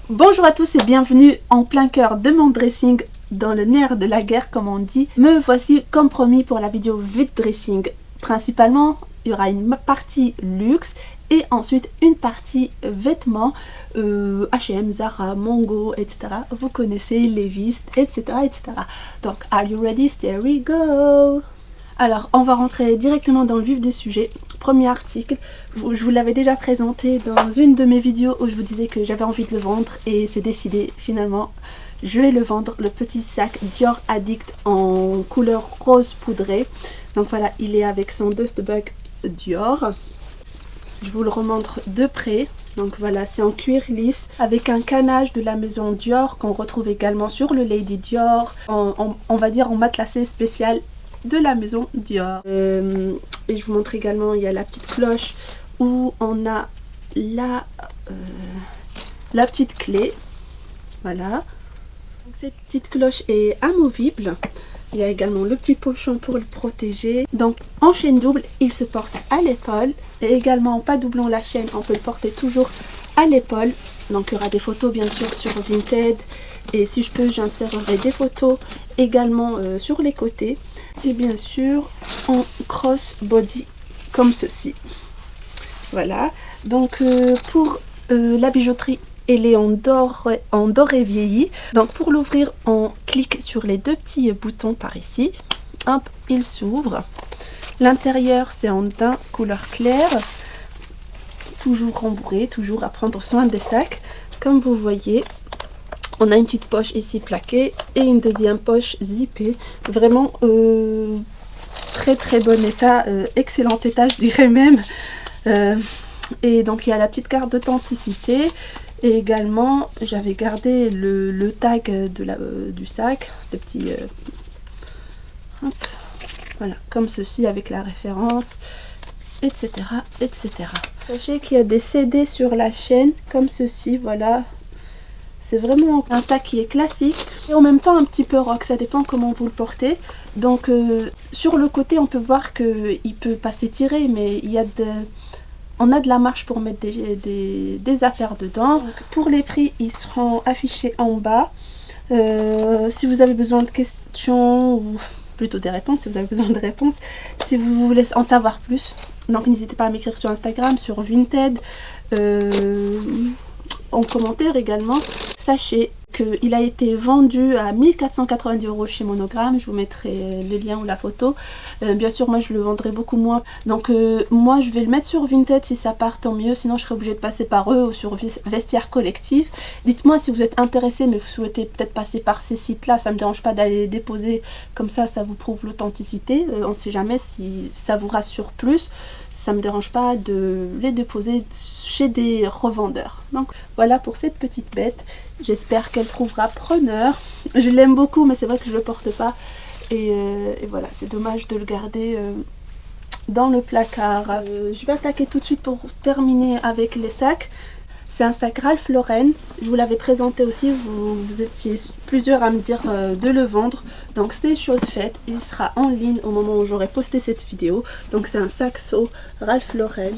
Bonjour à tous et bienvenue en plein cœur de mon dressing, dans le nerf de la guerre comme on dit. Me voici comme promis pour la vidéo vide dressing. Principalement, il y aura une partie luxe et ensuite une partie vêtements, H&M, Zara, Mongo, etc. Vous connaissez, Levi's, etc., etc. Donc, are you ready? Here we go! Alors, on va rentrer directement dans le vif du sujet. Premier article, je vous l'avais déjà présenté dans une de mes vidéos où je vous disais que j'avais envie de le vendre et c'est décidé finalement. Je vais le vendre, le petit sac Dior Addict en couleur rose poudré. Donc voilà, il est avec son Dust Bug Dior. Je vous le remontre de près. Donc voilà, c'est en cuir lisse avec un canage de la maison Dior qu'on retrouve également sur le Lady Dior. On va dire en matelassé spécial de la maison Dior. Et je vous montre également, il y a la petite cloche où on a la petite clé. Voilà. Donc, cette petite cloche est amovible. Il y a également le petit pochon pour le protéger. Donc en chaîne double, il se porte à l'épaule. Et également, pas doublant la chaîne, on peut le porter toujours à l'épaule. Donc il y aura des photos bien sûr sur Vinted. Et si je peux, j'insérerai des photos également sur les côtés. Et bien sûr en cross body comme ceci. Voilà. Donc pour la bijouterie, elle est en doré vieilli. Donc pour l'ouvrir, on clique sur les deux petits boutons par ici. Hop, il s'ouvre. L'intérieur c'est en daim couleur claire. Toujours rembourré, toujours à prendre soin des sacs. Comme vous voyez, on a une petite poche ici plaquée et une deuxième poche zippée. Vraiment très très bon état, excellent état je dirais même. Et donc il y a la petite carte d'authenticité. Et également j'avais gardé le tag du sac, le petit... hop, voilà, comme ceci avec la référence, etc. etc. Sachez qu'il y a des CD sur la chaîne comme ceci, voilà. C'est vraiment un sac qui est classique et en même temps un petit peu rock, ça dépend comment vous le portez. Donc sur le côté on peut voir qu'il peut pas s'étirer, mais on a de la marge pour mettre des affaires dedans. Donc, pour les prix, ils seront affichés en bas. Si vous avez besoin de questions ou plutôt des réponses, si vous avez besoin de réponses, si vous voulez en savoir plus, donc n'hésitez pas à m'écrire sur Instagram, sur Vinted, en commentaire également. Sachez qu'il a été vendu à 1490 € chez Monogram. Je vous mettrai le lien ou la photo. Bien sûr, moi je le vendrai beaucoup moins. Donc moi je vais le mettre sur Vinted si ça part, tant mieux. Sinon je serai obligée de passer par eux ou sur Vestiaire Collectif. Dites-moi si vous êtes intéressé mais vous souhaitez peut-être passer par ces sites-là. Ça ne me dérange pas d'aller les déposer. Comme ça vous prouve l'authenticité. On ne sait jamais si ça vous rassure plus. Ça ne me dérange pas de les déposer chez des revendeurs. Donc voilà pour cette petite bête. J'espère qu'elle trouvera preneur. Je l'aime beaucoup mais c'est vrai que je ne le porte pas. Et voilà, c'est dommage de le garder dans le placard. Je vais attaquer tout de suite pour terminer avec les sacs. C'est un sac Ralph Lauren. Je vous l'avais présenté aussi, vous étiez plusieurs à me dire de le vendre. Donc c'est chose faite, il sera en ligne au moment où j'aurai posté cette vidéo. Donc c'est un sac seau Ralph Lauren.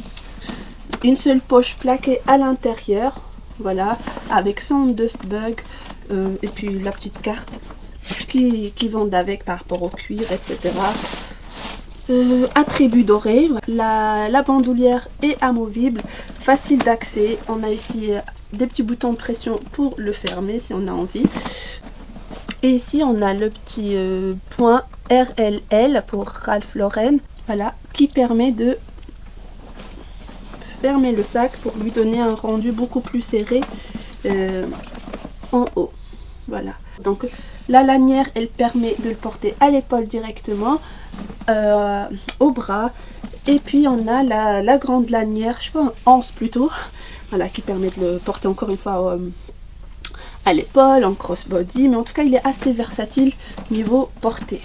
Une seule poche plaquée à l'intérieur. Voilà, avec son Dust Bug et puis la petite carte qui vendent avec par rapport au cuir, etc. Attribut doré, la bandoulière est amovible, facile d'accès. On a ici des petits boutons de pression pour le fermer si on a envie. Et ici on a le petit point RLL pour Ralph Lauren, voilà, qui permet de fermer le sac pour lui donner un rendu beaucoup plus serré en haut. Voilà, donc la lanière elle permet de le porter à l'épaule directement, au bras, et puis on a la grande lanière, je sais pas, un anse plutôt, voilà, qui permet de le porter encore une fois à l'épaule, en crossbody, mais en tout cas il est assez versatile niveau portée.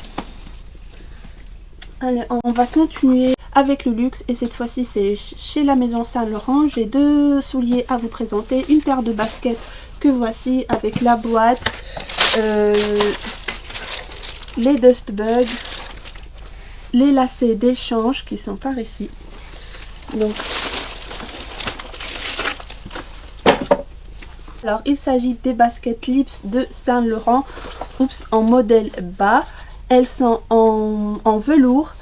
Allez, on va continuer avec le luxe et cette fois-ci c'est chez la maison Saint-Laurent. J'ai deux souliers à vous présenter, une paire de baskets que voici avec la boîte, les Dust Bug, les lacets d'échange qui sont par ici. Donc Alors il s'agit des baskets Lips de Saint Laurent, en modèle bas. Elles sont en velours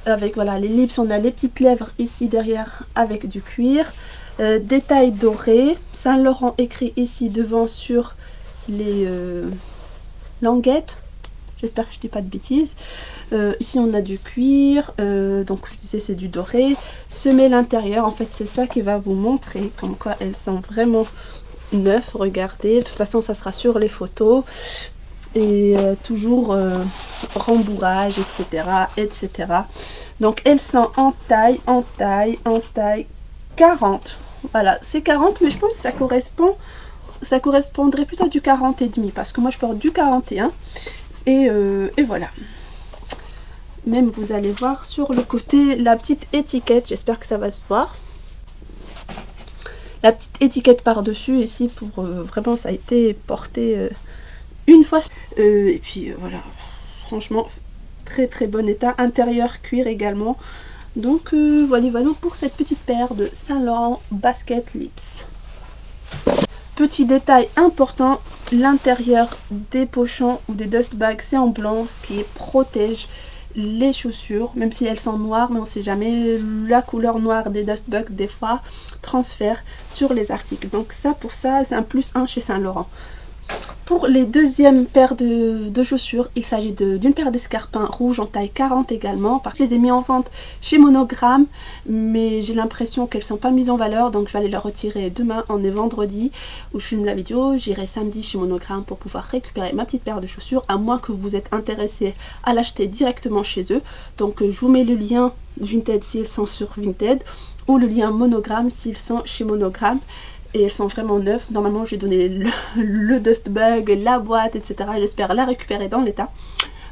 avec voilà les lips, on a les petites lèvres ici derrière avec du cuir. Détail doré, Saint Laurent écrit ici devant sur les languettes. J'espère que je dis pas de bêtises. Ici on a du cuir, donc je disais c'est du doré. Semelle l'intérieur, en fait c'est ça qui va vous montrer comme quoi elles sont vraiment neuves. Regardez, de toute façon ça sera sur les photos. Et toujours rembourrage, etc., etc. Donc elles sont en taille 40. Voilà, c'est 40, mais je pense que ça correspondrait plutôt à du 40 et demi, parce que moi je porte du 41. Et voilà. Même vous allez voir sur le côté la petite étiquette, j'espère que ça va se voir. La petite étiquette par dessus ici pour vraiment ça a été porté une fois. Et puis voilà, franchement très très bon état. Intérieur cuir également. Donc voilà pour cette petite paire de Saint Laurent Basket Lips. Petit détail important, l'intérieur des pochons ou des dust bags c'est en blanc, ce qui protège les chaussures, même si elles sont noires, mais on sait jamais, la couleur noire des dust bags des fois transfère sur les articles. Donc ça pour ça c'est un +1 chez Saint Laurent. Pour les deuxièmes paires de chaussures, il s'agit d'une paire d'escarpins rouges en taille 40 également. Je les ai mis en vente chez Monogram, mais j'ai l'impression qu'elles ne sont pas mises en valeur, donc je vais aller les retirer demain. On est vendredi où je filme la vidéo. J'irai samedi chez Monogram pour pouvoir récupérer ma petite paire de chaussures, à moins que vous êtes intéressé à l'acheter directement chez eux. Donc je vous mets le lien Vinted s'ils sont sur Vinted, ou le lien Monogram s'ils sont chez Monogram. Et elles sont vraiment neuves. Normalement j'ai donné le dust bag, la boîte, etc. J'espère la récupérer dans l'état.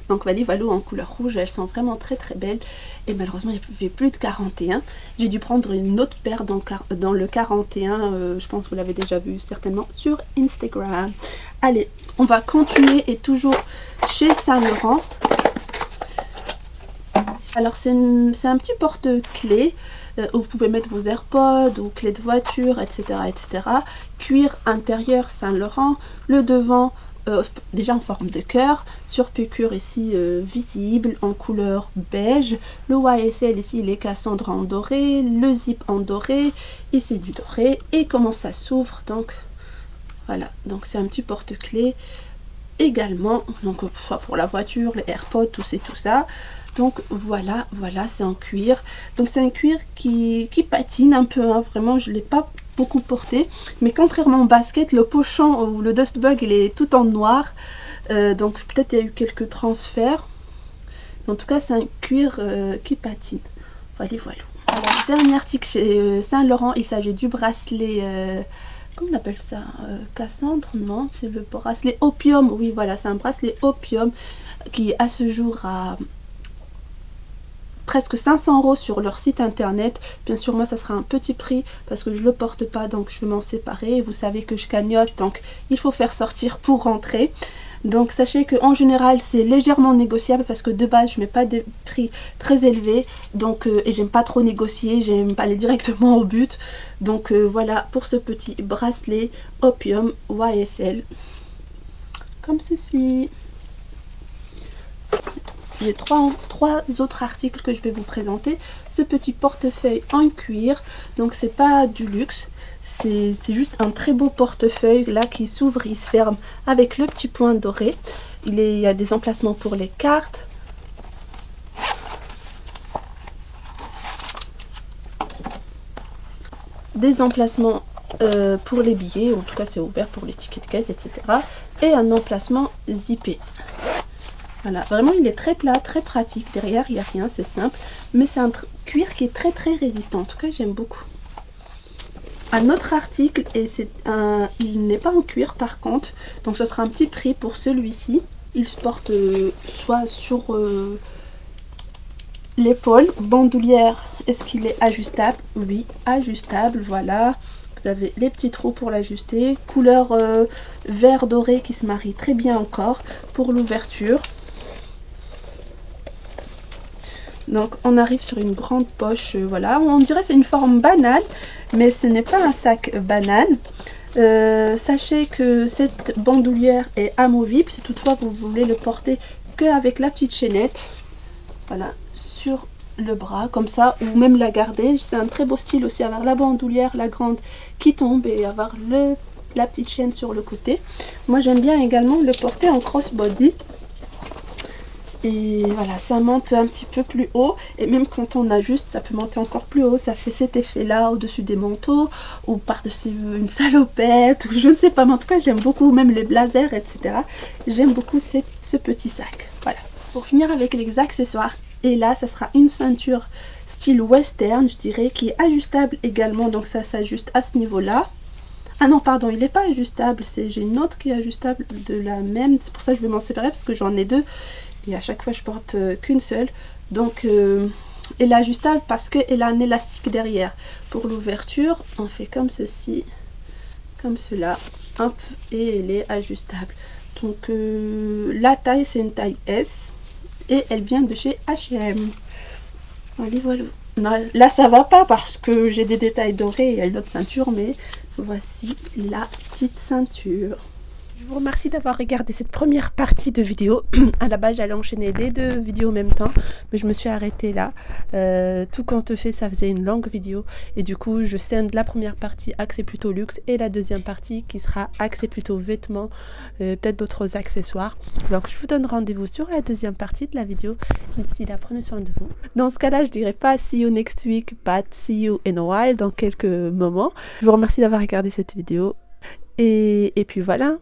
Donc voilà en couleur rouge, elles sont vraiment très très belles. Et malheureusement il n'y avait plus de 41. J'ai dû prendre une autre paire dans le 41. Je pense que vous l'avez déjà vu certainement sur Instagram. Allez, on va continuer et toujours chez Saint Laurent. Alors c'est un petit porte-clés. Où vous pouvez mettre vos AirPods ou clés de voiture, etc. etc. Cuir intérieur Saint Laurent, le devant déjà en forme de cœur, sur piqûre ici visible en couleur beige, le YSL ici les Cassandre en doré, le zip en doré, ici du doré, et comment ça s'ouvre, donc voilà, donc c'est un petit porte-clés également, donc soit pour la voiture, les AirPods, tout ça. Donc voilà, c'est en cuir. Donc c'est un cuir qui patine un peu, hein. Vraiment je ne l'ai pas beaucoup porté. Mais contrairement au basket, le pochon ou le dust bag il est tout en noir. Donc peut-être il y a eu quelques transferts. En tout cas c'est un cuir qui patine. Voilà. Alors dernier article chez Saint Laurent, il s'agit du bracelet... comment on appelle ça, Cassandre? Non, c'est le bracelet Opium. Oui voilà, c'est un bracelet Opium qui à ce jour a... presque 500 € sur leur site internet. Bien sûr moi ça sera un petit prix parce que je le porte pas, donc je vais m'en séparer. Vous savez que je cagnotte, donc il faut faire sortir pour rentrer. Donc sachez que en général c'est légèrement négociable parce que de base je mets pas des prix très élevés, donc et j'aime pas trop négocier, j'aime pas aller directement au but. Donc voilà pour ce petit bracelet Opium YSL comme ceci. J'ai trois autres articles que je vais vous présenter. Ce petit portefeuille en cuir, donc c'est pas du luxe, c'est juste un très beau portefeuille là qui s'ouvre, il se ferme avec le petit point doré. Il y a des emplacements pour les cartes. Des emplacements pour les billets, en tout cas c'est ouvert pour les tickets de caisse, etc. Et un emplacement zippé. Voilà, vraiment il est très plat, très pratique. Derrière il n'y a rien, c'est simple. Mais c'est un cuir qui est très très résistant. En tout cas j'aime beaucoup. Un autre article, et il n'est pas en cuir par contre. Donc ce sera un petit prix pour celui-ci. Il se porte soit sur l'épaule, bandoulière. Est-ce qu'il est ajustable? Oui, ajustable, voilà. Vous avez les petits trous pour l'ajuster. Couleur vert doré qui se marie très bien encore pour l'ouverture. Donc on arrive sur une grande poche, voilà, on dirait c'est une forme banane, mais ce n'est pas un sac banane. Sachez que cette bandoulière est amovible si toutefois vous voulez le porter qu'avec la petite chaînette. Voilà, sur le bras comme ça, ou même la garder. C'est un très beau style aussi, avoir la bandoulière, la grande qui tombe et avoir la petite chaîne sur le côté. Moi j'aime bien également le porter en crossbody. Et voilà, ça monte un petit peu plus haut, et même quand on ajuste, ça peut monter encore plus haut. Ça fait cet effet là au-dessus des manteaux, ou par-dessus une salopette, ou je ne sais pas, mais en tout cas j'aime beaucoup, même les blazers, etc. J'aime beaucoup ce petit sac. Voilà, pour finir avec les accessoires, et là ça sera une ceinture style western, je dirais, qui est ajustable également, donc ça s'ajuste à ce niveau là. Ah non, pardon, il n'est pas ajustable, j'ai une autre qui est ajustable de la même, c'est pour ça que je vais m'en séparer, parce que j'en ai deux. Et à chaque fois je porte qu'une seule, donc elle est ajustable parce qu'elle a un élastique derrière. Pour l'ouverture on fait comme ceci, comme cela, hop, et elle est ajustable. Donc la taille c'est une taille S et elle vient de chez H&M. Allez, voilà. Non, là ça va pas parce que j'ai des détails dorés, il y a une autre ceinture, mais voici la petite ceinture. Je vous remercie d'avoir regardé cette première partie de vidéo. À la base, j'allais enchaîner les deux vidéos en même temps, mais je me suis arrêtée là. Tout compte fait, ça faisait une longue vidéo. Et du coup, je scinde la première partie axée plutôt luxe et la deuxième partie qui sera axée plutôt vêtements, peut-être d'autres accessoires. Donc, je vous donne rendez-vous sur la deuxième partie de la vidéo. D'ici là, prenez soin de vous. Dans ce cas-là, je dirais pas see you next week, but see you in a while, dans quelques moments. Je vous remercie d'avoir regardé cette vidéo. Et puis voilà.